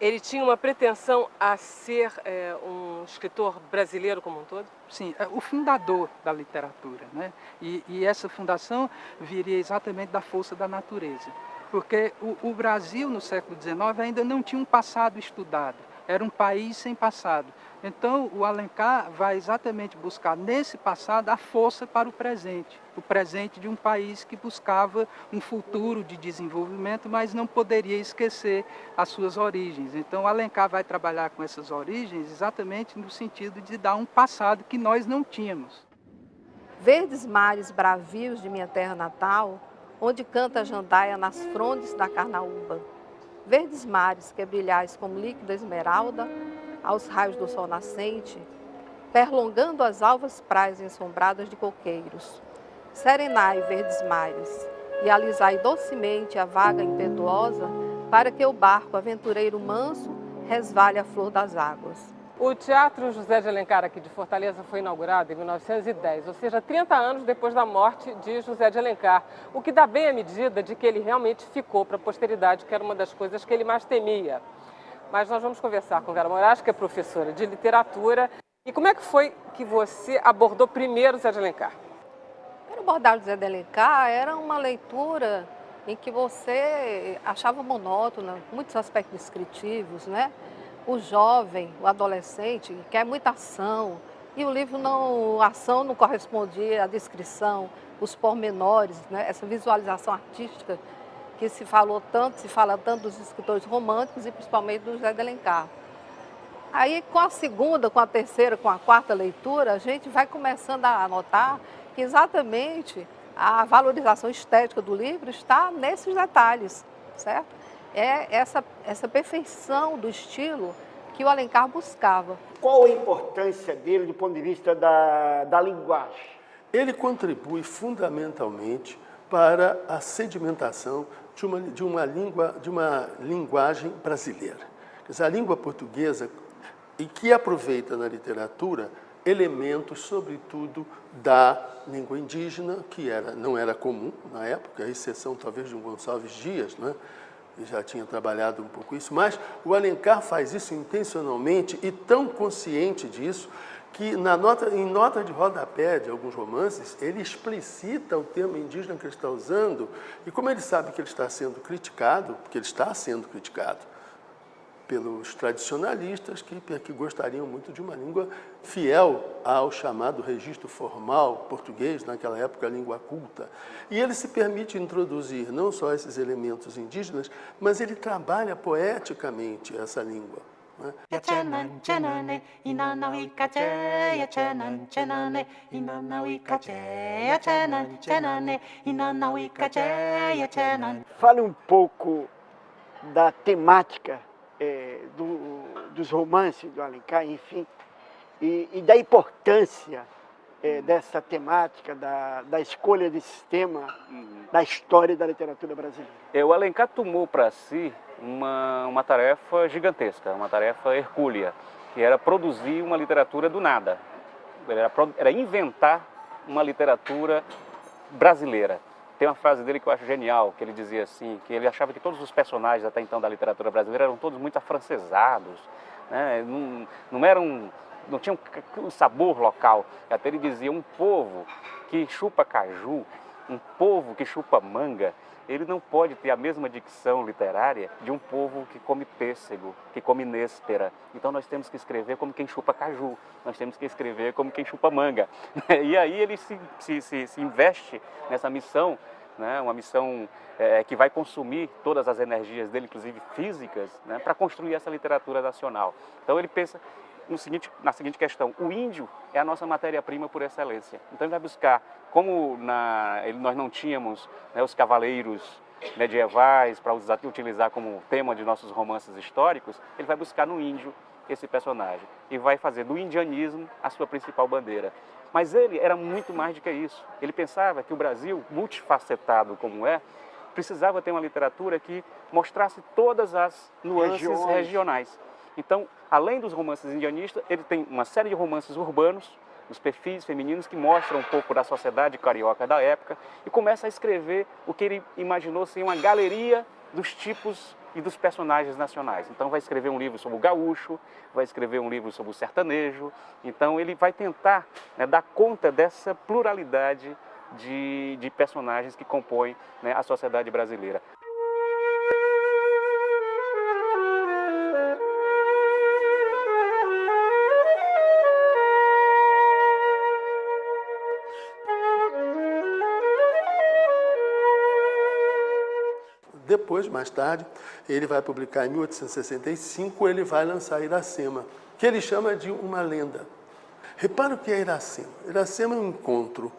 Ele tinha uma pretensão a ser um escritor brasileiro como um todo? Sim, o fundador da literatura, né? E essa fundação viria exatamente da força da natureza. Porque o Brasil, no século XIX, ainda não tinha um passado estudado. Era um país sem passado. Então, o Alencar vai exatamente buscar nesse passado a força para o presente de um país que buscava um futuro de desenvolvimento, mas não poderia esquecer as suas origens. Então, o Alencar vai trabalhar com essas origens exatamente no sentido de dar um passado que nós não tínhamos. Verdes mares bravios de minha terra natal, onde canta a jandaia nas frondes da carnaúba. Verdes mares que brilhais como líquida esmeralda, aos raios do sol nascente, perlongando as alvas praias ensombradas de coqueiros. Serenai, verdes mares, e alisai docemente a vaga impetuosa, para que o barco aventureiro manso resvale a flor das águas. O Teatro José de Alencar aqui de Fortaleza foi inaugurado em 1910, ou seja, 30 anos depois da morte de José de Alencar, o que dá bem a medida de que ele realmente ficou para a posteridade, que era uma das coisas que ele mais temia. Mas nós vamos conversar com Vera Moraes, que é professora de literatura. E como é que foi que você abordou primeiro José de Alencar? Para abordar José de Alencar era uma leitura em que você achava monótona, muitos aspectos descritivos, né? O jovem, o adolescente, quer muita ação, e o livro a ação não correspondia à descrição, os pormenores, né? Essa visualização artística que se fala tanto dos escritores românticos e principalmente do José de Alencar. Aí, com a segunda, com a terceira, com a quarta leitura, a gente vai começando a notar que exatamente a valorização estética do livro está nesses detalhes, certo? É essa perfeição do estilo que o Alencar buscava. Qual a importância dele do ponto de vista da linguagem? Ele contribui fundamentalmente para a sedimentação de uma linguagem brasileira. Quer dizer, a língua portuguesa, e que aproveita na literatura elementos, sobretudo, da língua indígena, que não era comum na época, a exceção talvez de um Gonçalves Dias, né? e já tinha trabalhado um pouco isso, mas o Alencar faz isso intencionalmente e tão consciente disso que em nota de rodapé de alguns romances, ele explicita o termo indígena que ele está usando, e como ele sabe que ele está sendo criticado, porque ele está sendo criticado pelos tradicionalistas que gostariam muito de uma língua fiel ao chamado registro formal português, naquela época a língua culta. E ele se permite introduzir não só esses elementos indígenas, mas ele trabalha poeticamente essa língua. Fale um pouco da temática dos romances do Alencar, enfim, e da importância dessa temática, da escolha desse tema, da história da literatura brasileira. O Alencar tomou para si uma tarefa gigantesca, uma tarefa hercúlea, que era produzir uma literatura do nada, era inventar uma literatura brasileira. Tem uma frase dele que eu acho genial, que ele dizia assim, que ele achava que todos os personagens até então da literatura brasileira eram todos muito afrancesados, né? Não tinham um sabor local. Até ele dizia, um povo que chupa caju, um povo que chupa manga, ele não pode ter a mesma dicção literária de um povo que come pêssego, que come néspera. Então nós temos que escrever como quem chupa caju, nós temos que escrever como quem chupa manga. E aí ele se investe nessa missão, né, uma missão que vai consumir todas as energias dele, inclusive físicas, né, para construir essa literatura nacional. Então ele pensa na seguinte questão: o índio é a nossa matéria-prima por excelência. Então ele vai buscar, como nós não tínhamos, né, os cavaleiros medievais para utilizar como tema de nossos romances históricos, ele vai buscar no índio esse personagem e vai fazer do indianismo a sua principal bandeira. Mas ele era muito mais do que isso. Ele pensava que o Brasil, multifacetado como precisava ter uma literatura que mostrasse todas as nuances regionais. Então, além dos romances indianistas, ele tem uma série de romances urbanos, os perfis femininos que mostram um pouco da sociedade carioca da época, e começa a escrever o que ele imaginou ser uma galeria dos tipos e dos personagens nacionais. Então vai escrever um livro sobre o gaúcho, vai escrever um livro sobre o sertanejo. Então ele vai tentar, né, dar conta dessa pluralidade de personagens que compõem, né, a sociedade brasileira. Depois, mais tarde, ele vai publicar em 1865, ele vai lançar Iracema, que ele chama de uma lenda. Repara o que é Iracema. Iracema é um encontro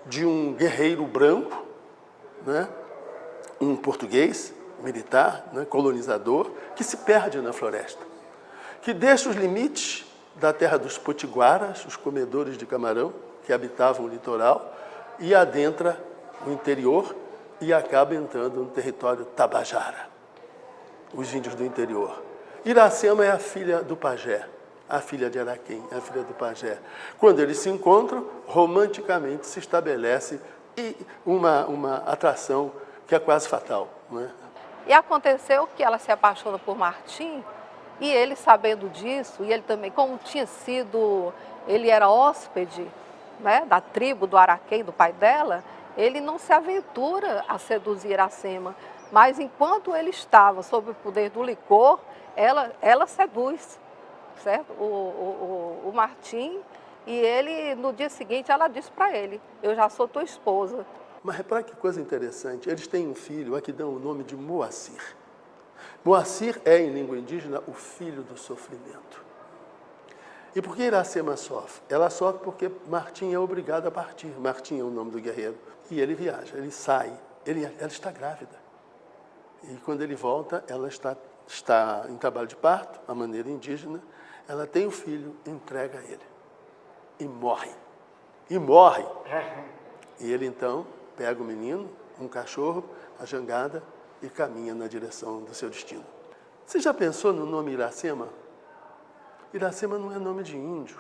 de um guerreiro branco, né, um português, militar, né, colonizador, que se perde na floresta, que deixa os limites da terra dos potiguaras, os comedores de camarão, que habitavam o litoral, e adentra o interior, e acaba entrando no território tabajara, os índios do interior. Iracema é a filha do pajé, a filha de Araquém, a filha do pajé. Quando eles se encontram, romanticamente se estabelece uma atração que é quase fatal, não é? E aconteceu que ela se apaixona por Martim, e ele, sabendo disso, e ele também, como ele era hóspede, né, da tribo do Araquém, do pai dela, ele não se aventura a seduzir Iracema, mas enquanto ele estava sob o poder do licor, ela seduz, certo? O Martim, e ele, no dia seguinte, ela diz para ele, eu já sou tua esposa. Mas repara que coisa interessante, eles têm um filho, aqui dão o nome de Moacir. Moacir é, em língua indígena, o filho do sofrimento. E por que Iracema sofre? Ela sofre porque Martim é obrigado a partir. Martim é o nome do guerreiro. E ele viaja, ele sai, ela está grávida. E quando ele volta, ela está em trabalho de parto, à maneira indígena, ela tem o filho, entrega a ele. E morre. E morre. E ele então pega o menino, um cachorro, a jangada, e caminha na direção do seu destino. Você já pensou no nome Iracema? Iracema não é nome de índio.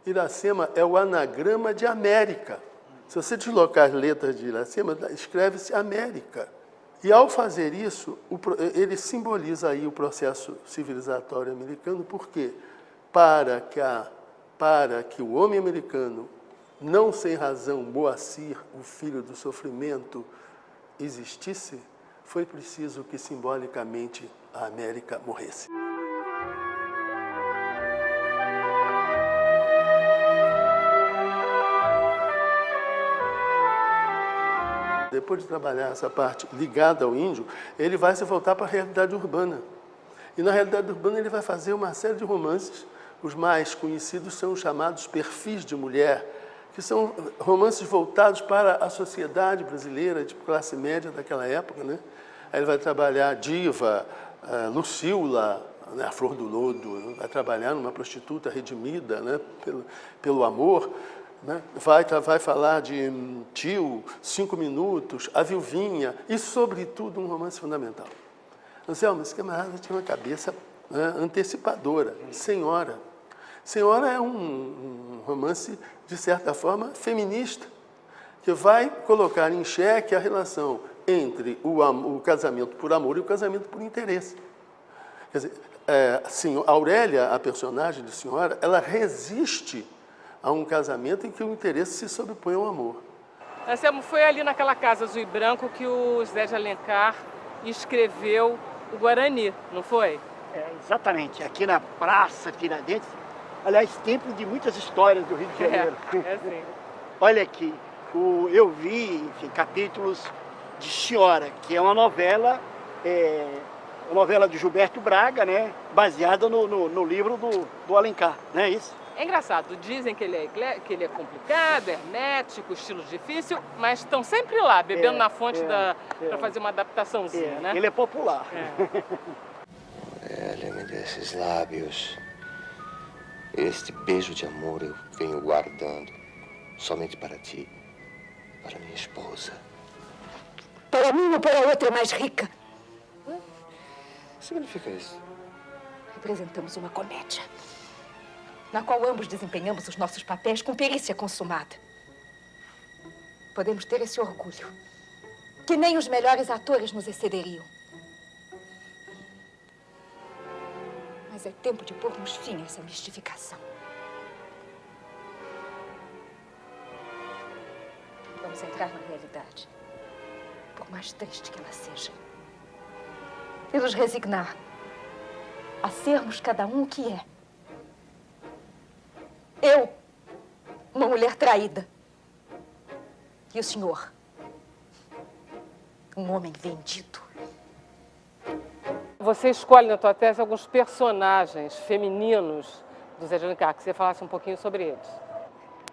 Iracema é o anagrama de América. Se você deslocar as letras de Iracema, escreve-se América. E ao fazer isso, ele simboliza aí o processo civilizatório americano, por quê? Para que o homem americano, não sem razão, Moacir, o filho do sofrimento, existisse, foi preciso que simbolicamente a América morresse. Depois de trabalhar essa parte ligada ao índio, ele vai se voltar para a realidade urbana. E na realidade urbana ele vai fazer uma série de romances. Os mais conhecidos são os chamados perfis de mulher, que são romances voltados para a sociedade brasileira de classe média daquela época, né? Aí ele vai trabalhar Diva, Lucila, né, a Flor do Lodo, vai trabalhar numa prostituta redimida, né, pelo amor, né? Vai falar de Tio, 5 Minutos, A Viuvinha, e, sobretudo, um romance fundamental. Anselmo, esse camarada tinha uma cabeça, né, antecipadora, Senhora. Senhora é um romance, de certa forma, feminista, que vai colocar em xeque a relação entre o casamento por amor e o casamento por interesse. Quer dizer, a Aurélia, a personagem de Senhora, ela resiste a um casamento em que o interesse se sobrepõe ao amor. Anselmo, foi ali naquela casa azul e branco que o José de Alencar escreveu o Guarani, não foi? Exatamente, aqui na Praça Tiradentes. Aliás, templo de muitas histórias do Rio de Janeiro. Sim. Olha aqui, eu vi, enfim, capítulos de Senhora, que é uma novela de Gilberto Braga, né, baseada no livro do Alencar, não é isso? É engraçado, dizem que ele é complicado, hermético, estilo difícil, mas estão sempre lá, bebendo na fonte para fazer uma adaptaçãozinha, né? Ele é popular. Olha-me desses lábios. Este beijo de amor eu venho guardando somente para ti, para minha esposa. Para mim ou para outra mais rica? O que significa isso? Representamos uma comédia, na qual ambos desempenhamos os nossos papéis com perícia consumada. Podemos ter esse orgulho, que nem os melhores atores nos excederiam. Mas é tempo de pormos fim a essa mistificação. Vamos entrar na realidade, por mais triste que ela seja, e nos resignar a sermos cada um o que é. Eu, uma mulher traída. E o senhor, um homem vendido. Você escolhe na tua tese alguns personagens femininos do Zé de Alencar, que você falasse um pouquinho sobre eles.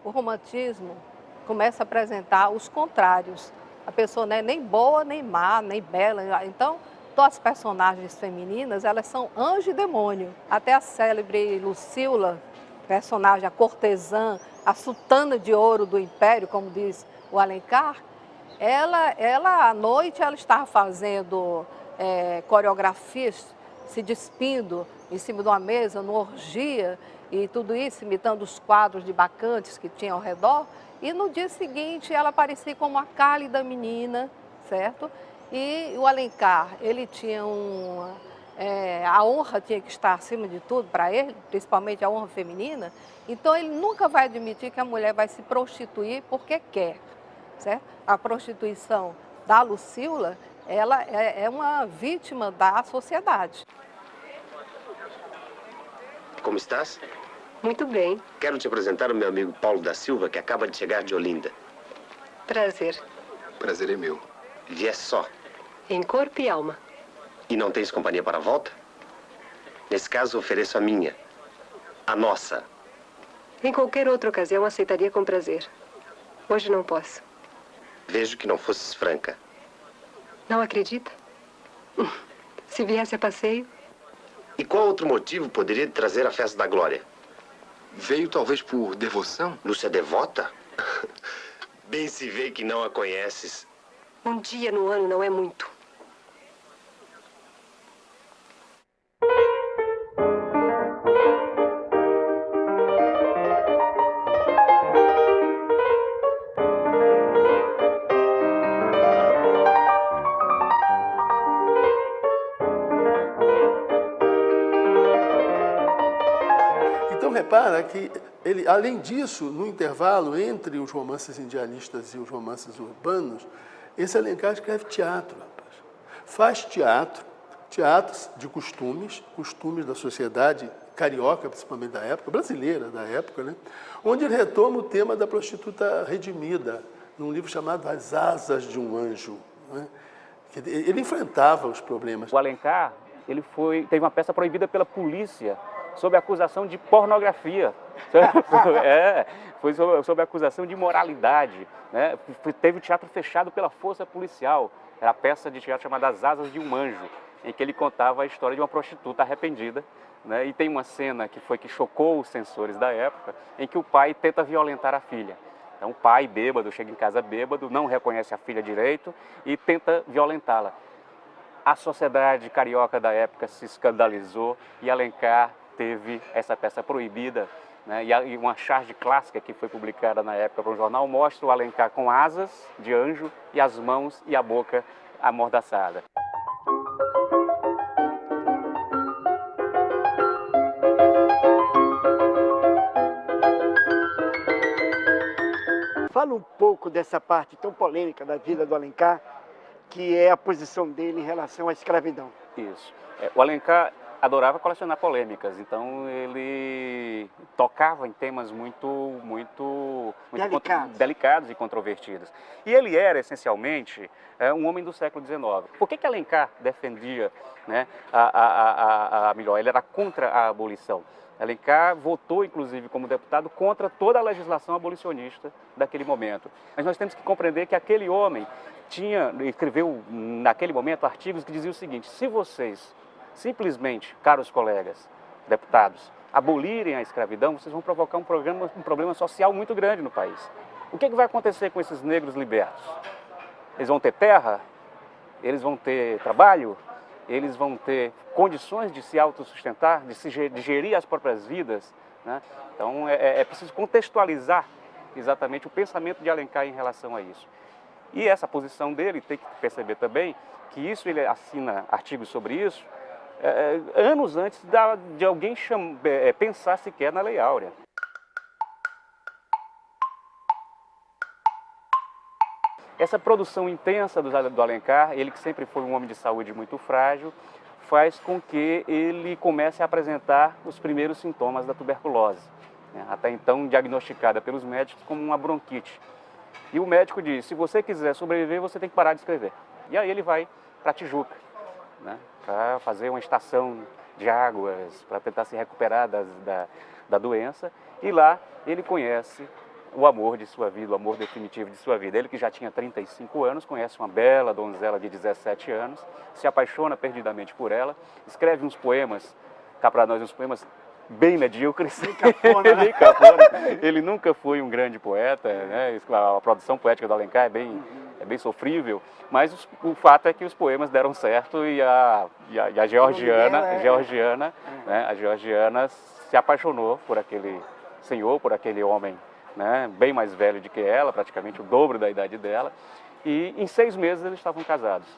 O romantismo começa a apresentar os contrários. A pessoa não é nem boa, nem má, nem bela. Então, todas as personagens femininas, elas são anjo e demônio. Até a célebre Lucila, personagem, a cortesã, a sultana de ouro do império, como diz o Alencar, ela à noite, ela estava fazendo coreografias, se despindo em cima de uma mesa, numa orgia, e tudo isso imitando os quadros de bacantes que tinha ao redor. E no dia seguinte ela parecia como uma cálida menina, certo? E o Alencar, ele tinha a honra tinha que estar acima de tudo para ele, principalmente a honra feminina. Então ele nunca vai admitir que a mulher vai se prostituir porque quer, certo? A prostituição da Lucila, ela é uma vítima da sociedade. Como estás? Muito bem. Quero te apresentar o meu amigo Paulo da Silva, que acaba de chegar de Olinda. Prazer. Prazer é meu. Viesse só. Em corpo e alma. E não tens companhia para a volta? Nesse caso, ofereço a minha. A nossa. Em qualquer outra ocasião, aceitaria com prazer. Hoje não posso. Vejo que não fosses franca. Não acredita? Se viesse a passeio. E qual outro motivo poderia te trazer à festa da Glória? Veio talvez por devoção? Lúcia é devota? Bem se vê que não a conheces. Um dia no ano não é muito. repara que, ele, além disso, no intervalo entre os romances indianistas e os romances urbanos, esse Alencar escreve teatro, rapaz. Faz teatros de costumes da sociedade carioca, principalmente da época, brasileira da época, né? Onde ele retoma o tema da prostituta redimida, num livro chamado As Asas de um Anjo, né? Ele enfrentava os problemas. O Alencar, teve uma peça proibida pela polícia sob acusação de pornografia. Foi sob acusação de imoralidade, né? Teve o teatro fechado pela força policial. Era a peça de teatro chamada As Asas de um Anjo, em que ele contava a história de uma prostituta arrependida, né? E tem uma cena que chocou os censores da época, em que o pai tenta violentar a filha. Então o pai, bêbado, chega em casa bêbado, não reconhece a filha direito e tenta violentá-la. A sociedade carioca da época se escandalizou e Alencar teve essa peça proibida, né? E uma charge clássica que foi publicada na época para um jornal mostra o Alencar com asas de anjo e as mãos e a boca amordaçada. Fala um pouco dessa parte tão polêmica da vida do Alencar, que é a posição dele em relação à escravidão. Isso. O Alencar adorava colecionar polêmicas, então ele tocava em temas muito delicados e controvertidos. E ele era, essencialmente, um homem do século XIX. Por que Alencar defendia, né, melhor, ele era contra a abolição? Alencar votou, inclusive, como deputado, contra toda a legislação abolicionista daquele momento. Mas nós temos que compreender que aquele homem escreveu, naquele momento, artigos que diziam o seguinte: se vocês simplesmente, caros colegas deputados, abolirem a escravidão, vocês vão provocar um problema social muito grande no país. O que vai acontecer com esses negros libertos? Eles vão ter terra? Eles vão ter trabalho? Eles vão ter condições de se autossustentar, de gerir as próprias vidas, né? Então é preciso contextualizar exatamente o pensamento de Alencar em relação a isso. E essa posição dele, tem que perceber também que isso, ele assina artigos sobre isso anos antes de alguém pensar sequer na Lei Áurea. Essa produção intensa do Alencar, ele que sempre foi um homem de saúde muito frágil, faz com que ele comece a apresentar os primeiros sintomas da tuberculose, né? Até então diagnosticada pelos médicos como uma bronquite. E o médico diz: se você quiser sobreviver, você tem que parar de escrever. E aí ele vai para Tijuca, né, para fazer uma estação de águas, para tentar se recuperar da doença. E lá ele conhece o amor de sua vida, o amor definitivo de sua vida. Ele, que já tinha 35 anos, conhece uma bela donzela de 17 anos, se apaixona perdidamente por ela, escreve uns poemas, cá para nós, uns poemas bem medíocres. Bem cafona. Ele nunca foi um grande poeta, né? A produção poética do Alencar é bem sofrível, mas o fato é que os poemas deram certo e a georgiana se apaixonou por aquele senhor, por aquele homem, né, bem mais velho do que ela, praticamente o dobro da idade dela, e em 6 meses eles estavam casados.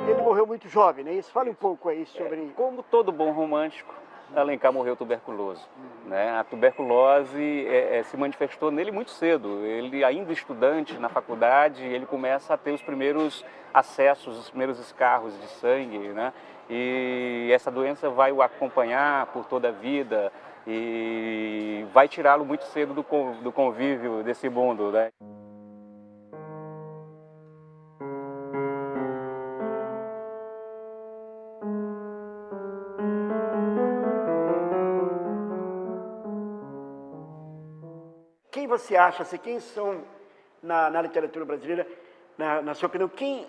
Ele morreu muito jovem, né? Isso, fale um pouco aí sobre... Como todo bom romântico, Alencar morreu tuberculoso, né? A tuberculose se manifestou nele muito cedo. Ele, ainda estudante na faculdade, ele começa a ter os primeiros acessos, os primeiros escarros de sangue, né? E essa doença vai o acompanhar por toda a vida e vai tirá-lo muito cedo do convívio desse mundo, né? Quem você acha, assim, quem são, na literatura brasileira, na sua opinião, quem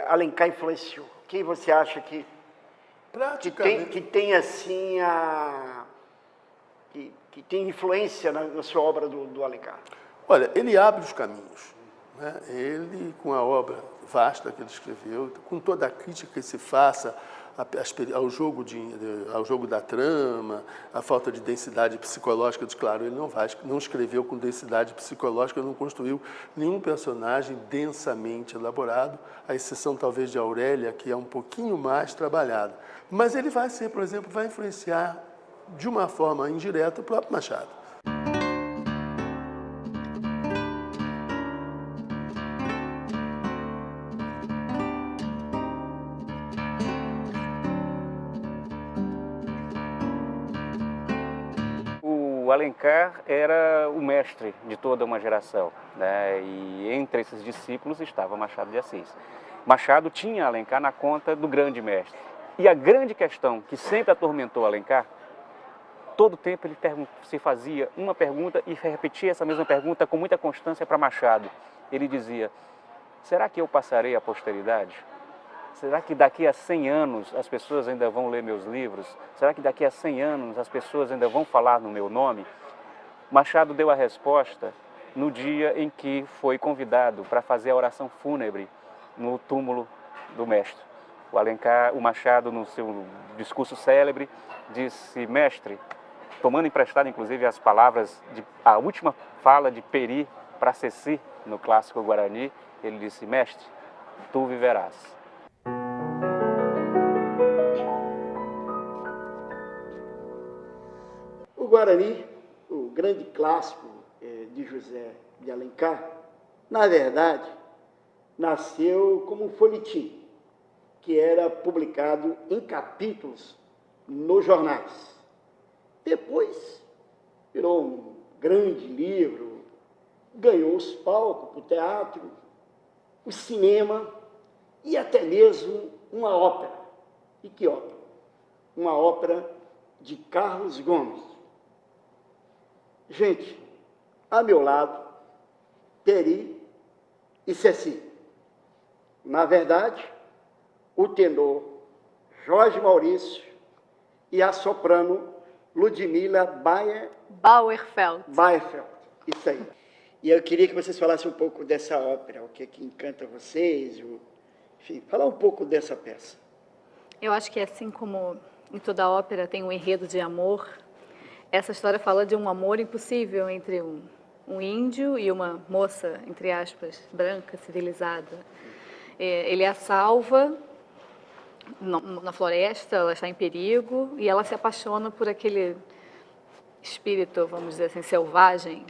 Alencar influenciou? Quem você acha que tem assim, que tem influência na sua obra do Alencar? Olha, ele abre os caminhos, né? Ele, com a obra vasta que ele escreveu, com toda a crítica que se faça ao jogo da trama, a falta de densidade psicológica, claro, ele não escreveu com densidade psicológica, não construiu nenhum personagem densamente elaborado, à exceção talvez de Aurélia, que é um pouquinho mais trabalhada. Mas ele vai ser, por exemplo, vai influenciar de uma forma indireta o próprio Machado. O Alencar era o mestre de toda uma geração, né? E entre esses discípulos estava Machado de Assis. Machado tinha Alencar na conta do grande mestre. E a grande questão que sempre atormentou Alencar, todo tempo ele se fazia uma pergunta e repetia essa mesma pergunta com muita constância para Machado. Ele dizia: será que eu passarei à posteridade? Será que daqui a 100 anos as pessoas ainda vão ler meus livros? Será que daqui a 100 anos as pessoas ainda vão falar no meu nome? Machado deu a resposta no dia em que foi convidado para fazer a oração fúnebre no túmulo do mestre. O Machado, no seu discurso célebre, disse: mestre, tomando emprestado inclusive as palavras, a última fala de Peri para Ceci, no clássico Guarani, ele disse: mestre, tu viverás. O Guarani, o grande clássico de José de Alencar, na verdade, nasceu como um folhetim, que era publicado em capítulos nos jornais. Depois virou um grande livro, ganhou os palcos para o teatro, o cinema e até mesmo uma ópera. E que ópera? Uma ópera de Carlos Gomes. Gente, a meu lado, Peri e Ceci. Na verdade, o tenor Jorge Maurício e a soprano Ludmila Bauerfeld. Isso aí. E eu queria que vocês falassem um pouco dessa ópera, o que é que encanta vocês, enfim, falar um pouco dessa peça. Eu acho que assim como em toda ópera tem um enredo de amor, essa história fala de um amor impossível entre um índio e uma moça, entre aspas, branca, civilizada. Ele a salva na floresta, ela está em perigo, e ela se apaixona por aquele espírito, vamos dizer assim, selvagem.